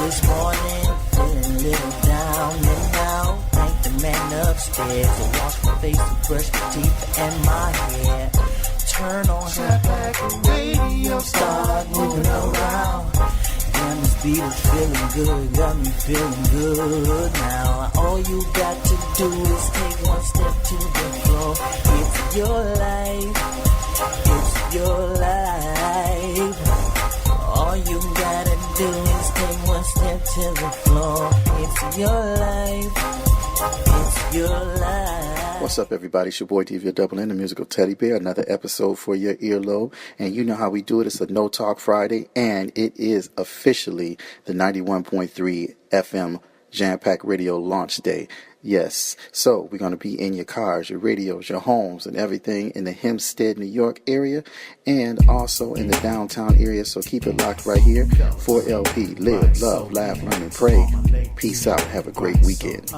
this morning, feeling a little down and out. Thank the man upstairs to wash my face and brush my teeth and my hair. Turn on her back and radio, start moving around. Damn, this beat is feeling good, got me feeling good now. All you got to do is take one step to the floor. It's your life, it's your life. All you gotta do is take one step to the floor. It's your life, it's your life. What's up, everybody? It's your boy WUJP, the musical teddy bear. Another episode for your earlobe. And you know how we do it. It's a No Talk Friday. And it is officially the 91.3 FM Jam Pack Radio launch day. Yes. So we're going to be in your cars, your radios, your homes, and everything in the Hempstead, New York area. And also in the downtown area. So keep it locked right here. 4LP. Live, love, laugh, learn, and pray. Peace out. Have a great weekend.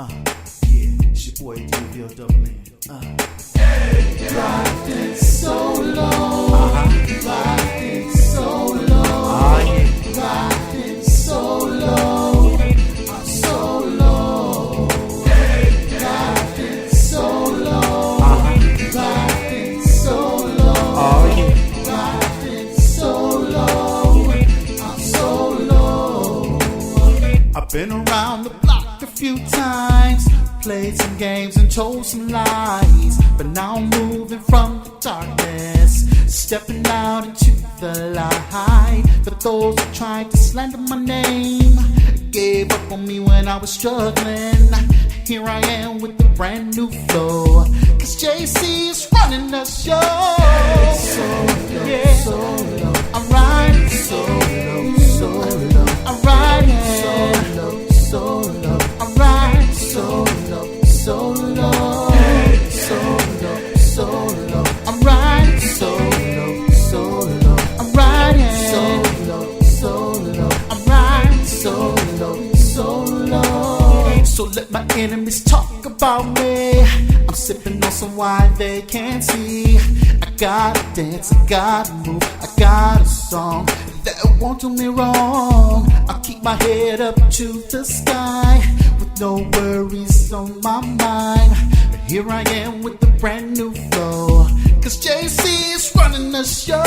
It's your boy WUJP. Riding solo, riding solo, riding solo, I'm solo, riding solo, riding solo, riding solo, I'm solo. I've been around the block a few times, played some games and told some lies, but now I'm moving from the darkness, stepping out into the light. For those who tried to slander my name, gave up on me when I was struggling, here I am with a brand new flow, cause JC is running the show. Solo, yeah. Solo, I'm riding solo, solo, I'm riding solo, solo, I'm riding solo, solo, solo, solo, I'm riding solo, solo, I'm riding solo, solo, I'm riding solo, solo. So let my enemies talk about me. I'm sipping on some wine they can't see. I gotta dance, I gotta move, I got a song that won't do me wrong. I'll keep my head up to the sky with no worries on my mind. But here I am with a brand new flow, cause JC is running the show.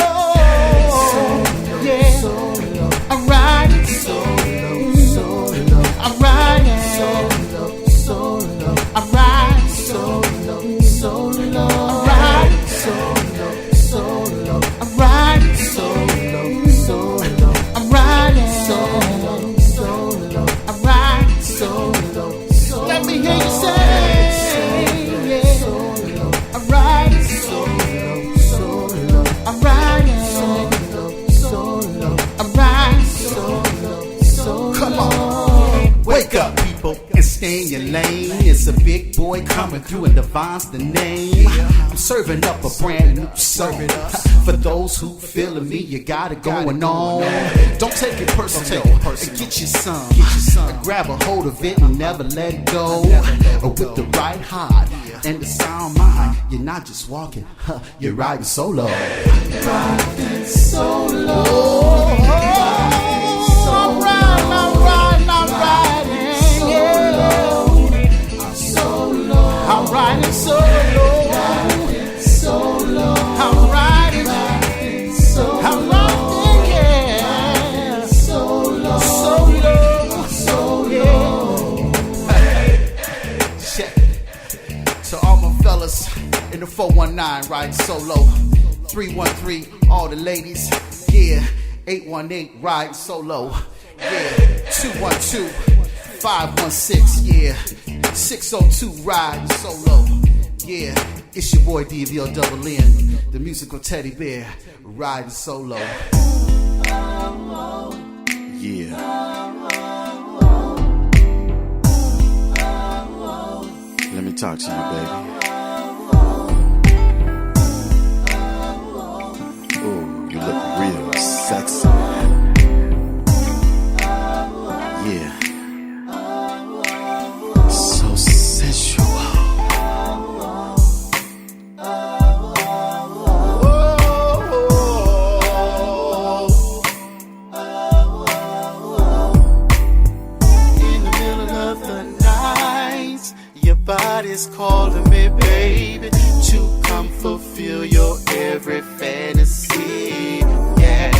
Solo, yeah. Solo, I'm riding solo, solo, I'm riding solo, solo, I'm riding solo, solo, I'm riding solo, solo, I'm riding solo, solo, I'm riding solo, solo, I'm riding solo, solo. Let me hear you say, yeah. Solo, I'm riding solo, solo, I'm riding solo, solo, I'm riding solo, solo. Come on, wake up, people, and stay in your lane. It's a big boy coming through and Divine's the name. I'm serving up a brand new song for those who feeling me. You got it going on. Don't take it personal. And get your some. Grab a hold of it and never let it go. With the right heart and the sound mind, you're not just walking, you're riding solo. Riding solo. I'm riding, I'm riding, I'm riding. Yeah. I'm solo. I'm riding solo. Solo, I'm riding solo, I'm riding, yeah, solo, solo, solo. Hey, check. To all my fellas in the 419 riding solo, 313, all the ladies, yeah, 818 riding solo, yeah, 212, 516, yeah, 602 riding solo, yeah. It's your boy WUJP, the musical teddy bear, riding solo. Yeah. Let me talk to you, baby. Ooh, you look real sexy. Yeah. So sensual. body's calling me, baby, to come fulfill your every fantasy. Yeah,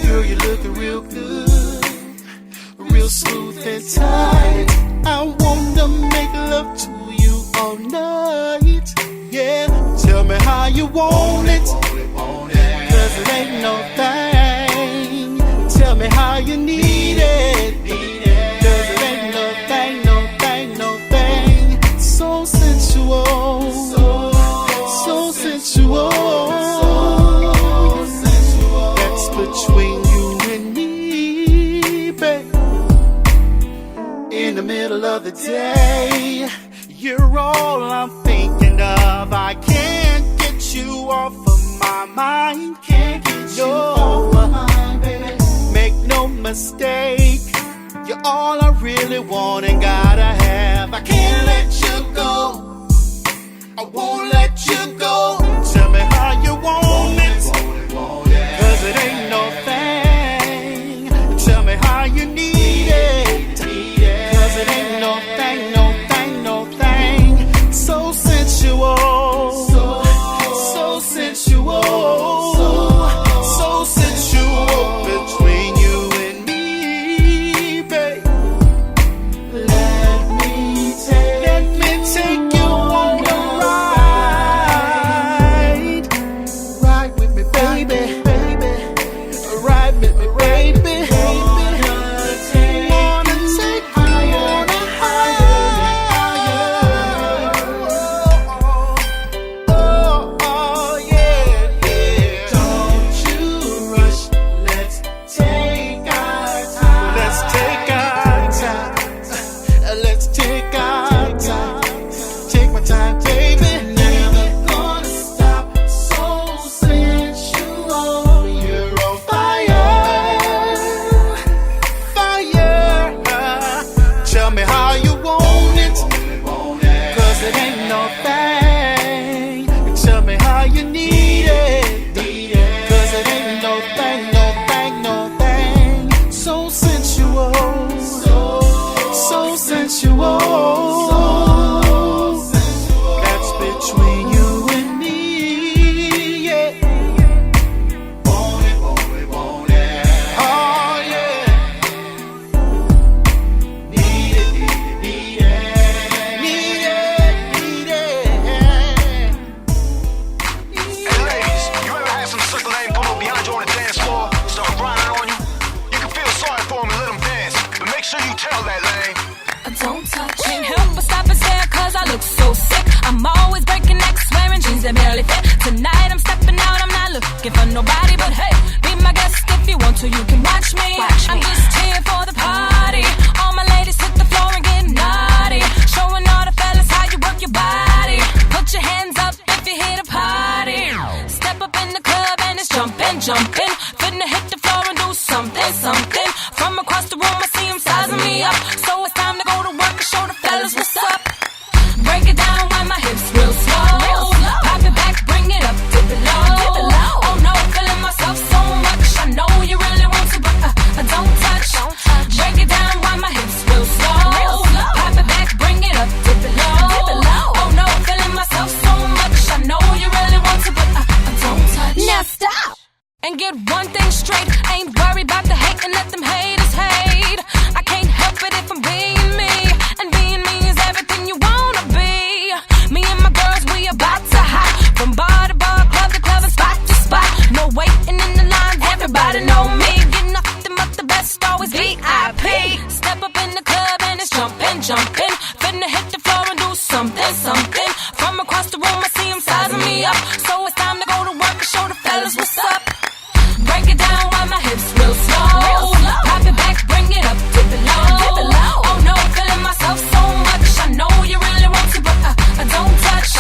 girl, you're looking real good, real smooth and tight. I wanna make love to you all night. Yeah, tell me how you want it, cause it ain't no thing. Tell me how you need it, cause it ain't no thing, no thing, no thing. So sensual, so sensual. That's between you and me, babe. In the middle of the day, you're all I'm thinking of. I can't get you off of my mind. Can't get you off my mind, baby. Make no mistake, you're all I really want and gotta have. I can't let you go, I won't let you go. Tell me how you want it, cause it ain't no thing. Tell me how you need it, cause it ain't no thing, no thing, no thing. So sensual, so sensual, so sensual between you and me, babe. Let me take you on a ride. Ride with me, baby, ride with me, baby. Wanna take you on a higher. Oh, yeah, yeah. Don't you rush, let's take our time. Let's take our time. Let's take our time. Take my time, baby. Never gonna stop. So sensual. You're on fire, fire. Tell me how you want it, cause it ain't no thing. Tell me how you need it, cause it ain't no thing, no thing, no thing. So sensual, so sensual. That's between you and me, yeah. Want it, want it. Oh, yeah. Need it, need it, need it. Hey ladies, you ever had some sucker lame pull up behind you on the dance floor, start grinding on you? You can feel sorry for him and let him dance, but make sure you tell that lane. Don't touch. Can't help but stop and stare cause I look so sick. I'm always breaking necks, wearing jeans that barely fit. Tonight I'm stepping out, I'm not looking for nobody. But hey, be my guest if you want to, you can watch me. I'm just here for the party. All my ladies hit the floor and get naughty. Showing all the fellas how you work your body. Put your hands up if you're here to party. Step up in the club and it's jumping, jumping. Finna hit the floor and do something, something. From across the room I see them sizing me up. So it's time to go to work and show the fellas what's up. Break it down while my hips real slow. Pop it back, bring it up, dip it low. Oh no, feeling myself so much. I know you really want to, but don't touch. Break it down while my hips real slow. Pop it back, bring it up, dip it low. Oh no, feeling myself so much. I know you really want to, but don't touch. Now stop and get one thing straight. Ain't worried about the hate and let them haters hate. I can't help it if I'm being me, and being me is everything you wanna be. Me and my girls, we about to hop from bar to bar, club to club, and spot to spot. No waiting in the lines, everybody know me. Get nothing but the best, always VIP. Step up in the club and it's jumping, jumping. Finna hit the floor and do something, something. From across the room I see them sizing me up. So it's time to go to work and show the fellas what's up. Break it down while my hips real slow. Pop it back, bring it up, dip it low. Oh no, feeling myself so much. I know you really want to, but don't touch.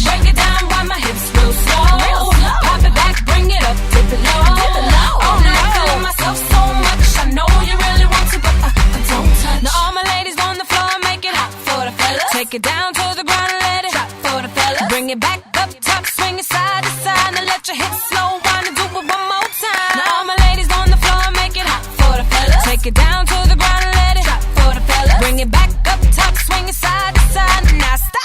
Break it down while my hips real slow. Pop it back, bring it up, dip it low. Oh no, feeling myself so much. I know you really want to, but don't touch. Now all my ladies on the floor, make it hot for the fellas. Take it down to the ground and let it drop for the fellas. Bring it back up top, swing it side to side, and let your hips slow wind and do it one more time. Now all my ladies on the floor, make it hot for the fellas. Take it down to the ground and let it drop for the fellas. Bring it back up top, swing it side to side, and now stop.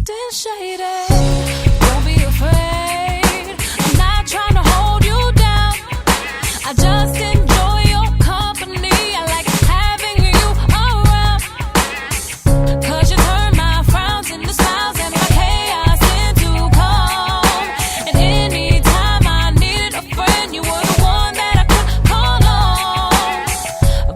acting shady. Don't be afraid. I'm not trying to hold you down. I just enjoy your company. I like having you around. 'Cause you turn my frowns into smiles and my chaos into calm. And anytime I needed a friend, you were the one that I could call on.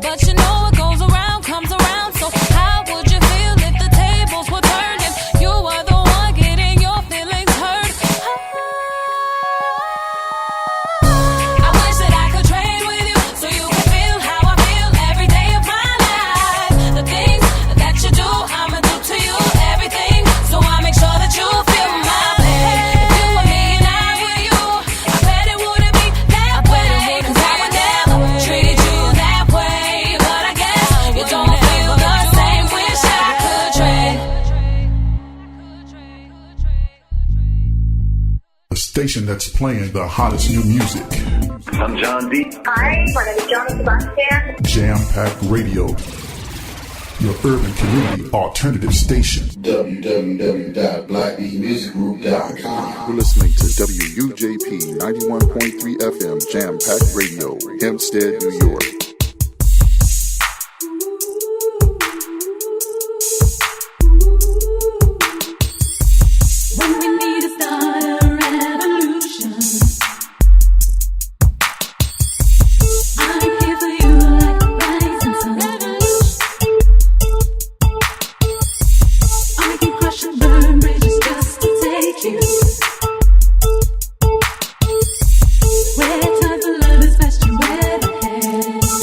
But you know what goes around comes around. So how would you feel if the tables were turned and you were the one getting your feelings hurt? I wish that I could trade with you so you could feel how I feel every day of my life. The things that you do, I'ma do to you everything. So I make sure that you feel my pain. If you were me and I were you, I bet it wouldn't be that way. 'Cause I would never treat you that way. But I guess you don't feel the same. Wish I could trade. A station that's playing the hottest new music. I'm John D. Hi, my name is John Sebastian. Jam Pack Radio. Your urban community alternative station. www.blackbeatmusicgroup.com. You're listening to WUJP 91.3 FM Jam Pack Radio, Hempstead, New York. When we need to start a revolution, I'm here for you like the rising sun. I can crush and burn bridges just to take you where time for love is best, you wear the head.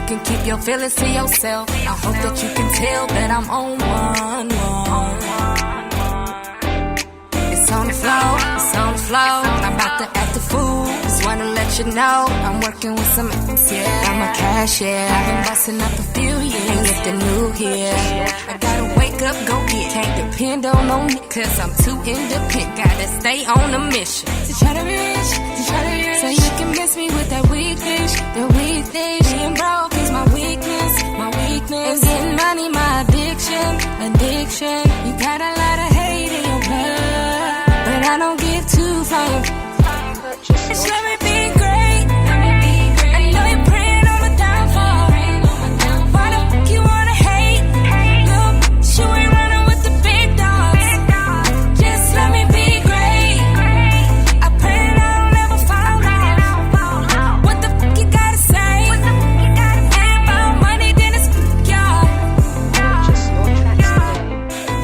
can keep your feelings to yourself. I hope that you can tell that I'm on one. It's on the floor, it's on the floor. I'm about to act a fool. Just wanna let you know I'm working with some ex, yeah. I'm a cash, yeah. I've been busting up a few years. Ain't nothing new here. I gotta wake up, go get. Can't depend on me, cause I'm too independent. Gotta stay on a mission. To try to be rich, to try to be rich. So you can miss me with that weak fish, that weak fish. Being broke is my weakness, my weakness. And getting money, my addiction, addiction. You got a lot of hate in your blood, but I don't give two fucks. Just let me be great. I know you're praying on my downfall. Why the fuck you wanna hate? Look, you ain't running with the big dogs. Just let me be great. I pray that I don't ever fall out. What the fuck you gotta say? Ain't about money, then it's y'all.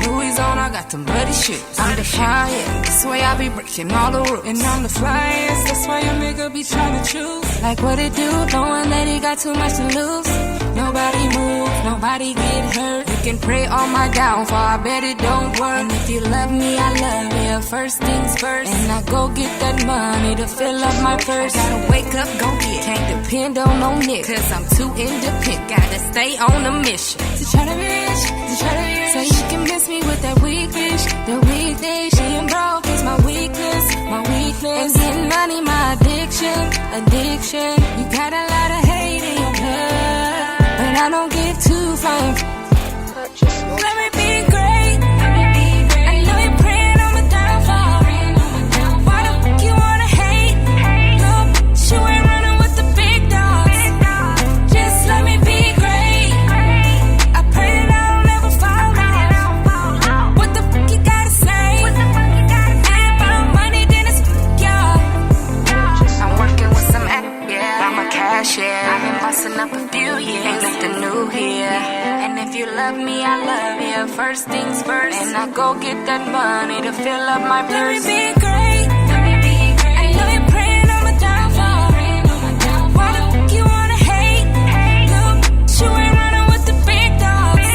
Louis on, I got them bloody shit. I'm defiant. That's why I be breaking all the rules. And I'm the flyest. That's why your nigga be trying to choose. Like what it do, knowing that he got too much to lose. Nobody move, nobody get hurt. You can pray on my downfall, I bet it don't work. And if you love me, I love you. First things first. And I go get that money to fill up my purse. Gotta wake up, go get. Can't depend on no nigga, cause I'm too independent. Gotta stay on a mission. To try to be rich, to try to be rich. So you can miss me with that weak fish, the weak fish. Being broke is my weakness, my weakness. And getting money, my addiction, addiction. You got a lot of hate in your blood, but I don't give two fucks. Let me be great. I know you're praying on my downfall. Why the fuck you wanna hate? Look, you ain't running with the big dogs. Just let me be great. I pray that I don't ever fall out. What the fuck you gotta say? Ain't about money, then it's y'all. I'm working with some app, yeah. I'm a cash, yeah. I've been busting up a few years. Ain't nothing new here. And if you love me, I love you. First things first. And I go get that money to fill up my purse. Let me be great. I know you're praying on my downfall. Why the fuck you wanna hate? Look, you ain't running with the big dogs.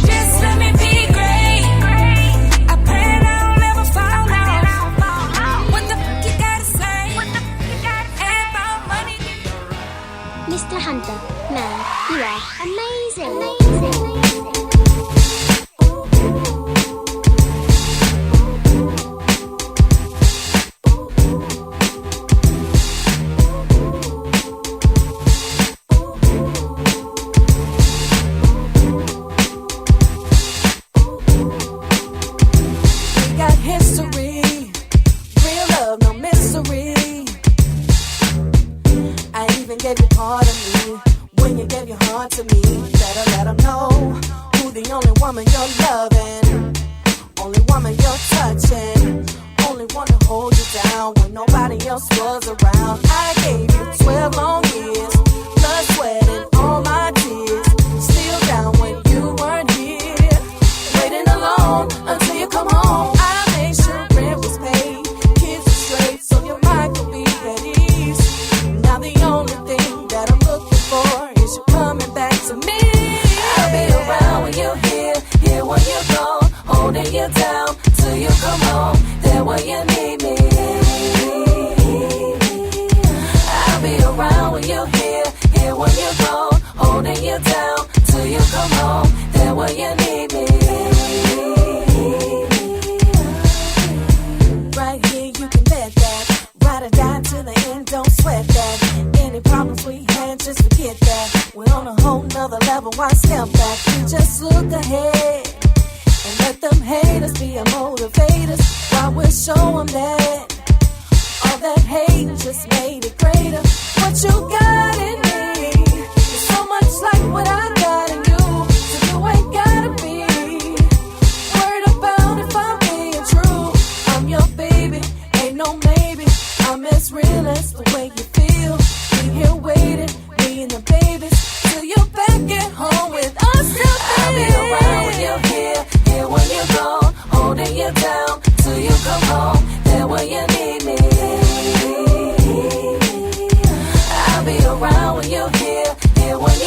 Just let me be great. I pray that I don't ever fall out. What the fuck you gotta say? Ain't about money. Mr. Hunter, man, you are amazing. We got history, real love, no mystery. I even gave you part of me when you gave your heart to me. Better let them know who the only woman you're loving, only woman you're touching, only one to hold you down when nobody else was around. I gave you 12 long years, blood, sweat, and all my tears. Still down when you weren't here, waiting alone until you come home. I made sure rent was paid, kids were straight, so your mind could be at ease. Now the only thing that I'm looking for is you coming back to me. I'll be around when you're here when you're gone, holding you down till you come home, there when you need me. I'll be around when you're here when you're gone, holding you down till you come home, there when you need me. Right here you can bet that, ride or die to the end, don't sweat that. Any problems we had, just forget that. We're on a whole nother level, why step back? You just look ahead and let them haters be our motivators. While we'll show them that all that hate just made it greater. What you got in me is so much like what I got in you, so you ain't gotta be worried about if I'm being true. I'm your baby, ain't no maybe. I'm as real as the way you feel. Be here waiting, me and the babies, till you're back at home with us. I'll be around when you're here when you're gone, holding you down till you come home, there when you need me. I'll be around when you're here when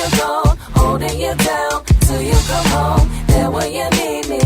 come home, there will you meet me.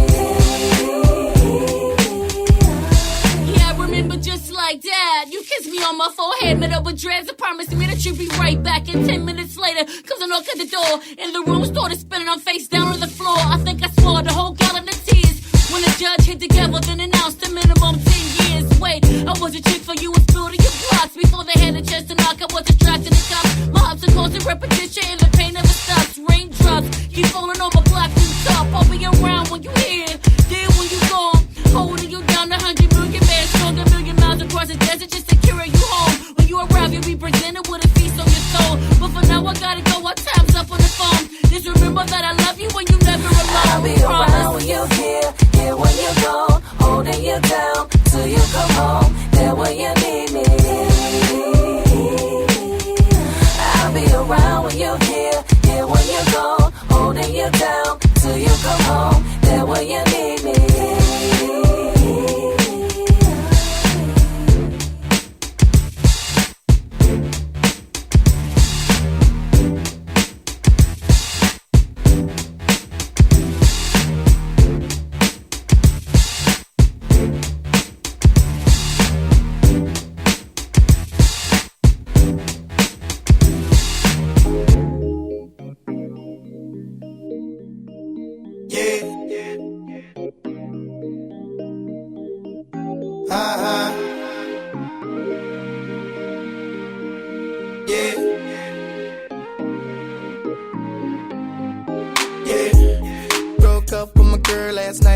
Yeah, I remember just like that. You kissed me on my forehead, met up with dreads, and promised me that you'd be right back. And 10 minutes later, comes a knock at the door, and the room started spinning. I'm face down on the floor. I think I swallowed a whole gallon of tears. When the judge hit the gavel, then announced a minimum 10 years. Wait, I was a chick for you, was building your blocks. Before they had a chance to knock, I was attracted to cops. My ups and close and repetition, and the pain never stops. Raindrops keep falling on my block from the top. I'll be around when you here, there when you gone. Holding you down 100 million man, strong a million miles across the desert just to carry you home. When you arrive, you'll be presented with a feast on your soul. But for now, I gotta go. Our time's up on the phone. Just remember that I love you when you never alone. I'll be around when you're here when you're gone. Holding you down till you come home. There will you meet me. I'll be around when you're here when you're gone. Holding you down till you come home. There will you meet me.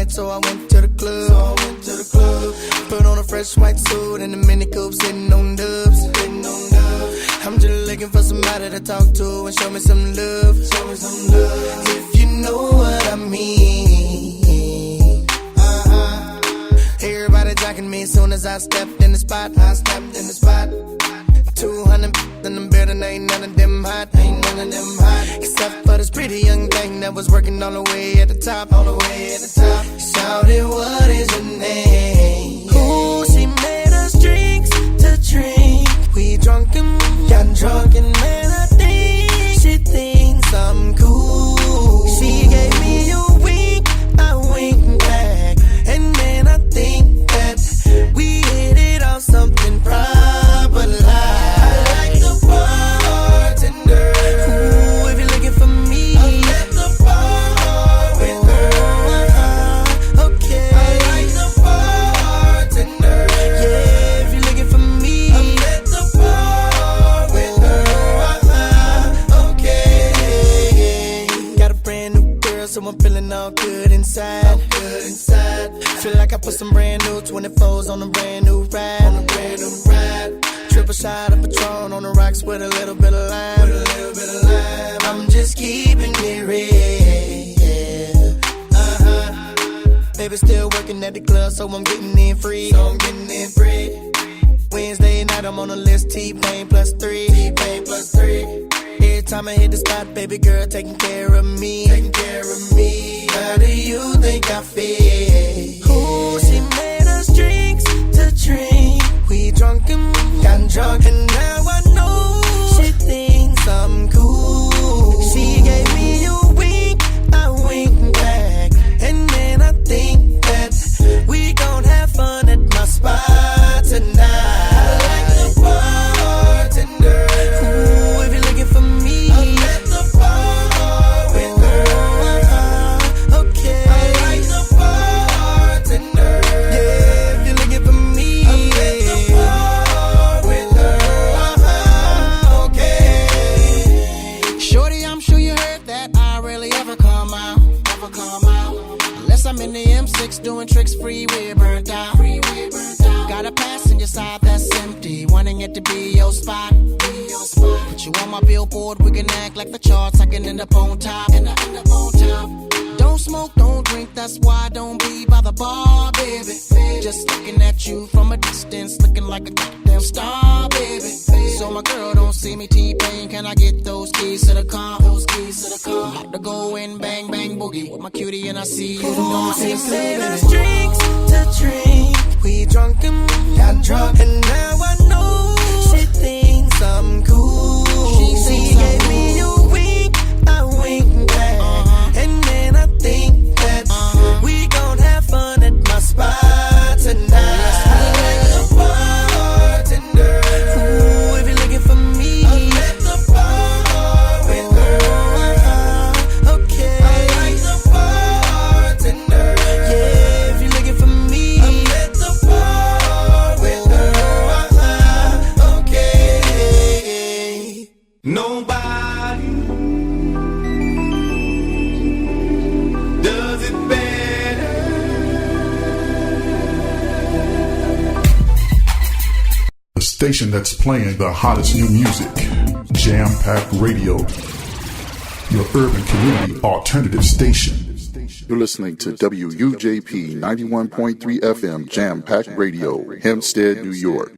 So I went to the club. Put on a fresh white suit and a mini coupe, sitting on dubs. I'm just looking for somebody to talk to and show me some love. If you know what I mean. Everybody jocking me as soon as I stepped in the spot. 200 in the building, ain't none of them hot. Except for this pretty young thing that was working all the way at the top. Shouted, what is your name? Ooh, she made us drinks to drink. We drunk and got drunk, and man, I think she thinks I'm cool. She gave me a wink, I winked back, and man, I think that we hit it off something proper like. So I'm feeling all good inside. Feel like I put some brand new 24s on a brand new ride. Triple shot of Patron on the rocks with a little bit of lime. I'm just keeping it real. Baby still working at the club, so I'm getting in free. Wednesday night I'm on the list, T-Pain plus 3. Every time I hit the spot, baby girl taking care of me. How do you think I feel? Ooh, she made us drinks to drink. We drunk and got drunk, and now I know she thinks I'm cool. She gave me a wink, I winked back, and then I think that we gon' have fun at my spot tonight. Doing tricks, freeway burnt out. Got a passenger side that's empty, wanting it to be your spot. Put you on my billboard, we can act like the charts. I can end up on top. Don't smoke, don't drink, that's why I don't be by the bar, baby. Just looking at you from a distance, looking like a goddamn star, baby. So my girl don't see me T-Pain, can I get those keys to the car? I'm about to go in, bang, bang, boogie with my cutie, and I see you tomorrow. She made us drinks to drink. We drunk and got drunk, and now I know she thinks I'm cool. She gave me a wink, I winked back, and then I station that's playing the hottest new music. Jam Pack Radio, your urban community alternative station. You're listening to WUJP 91.3 FM Jam Pack Radio, Hempstead, New York.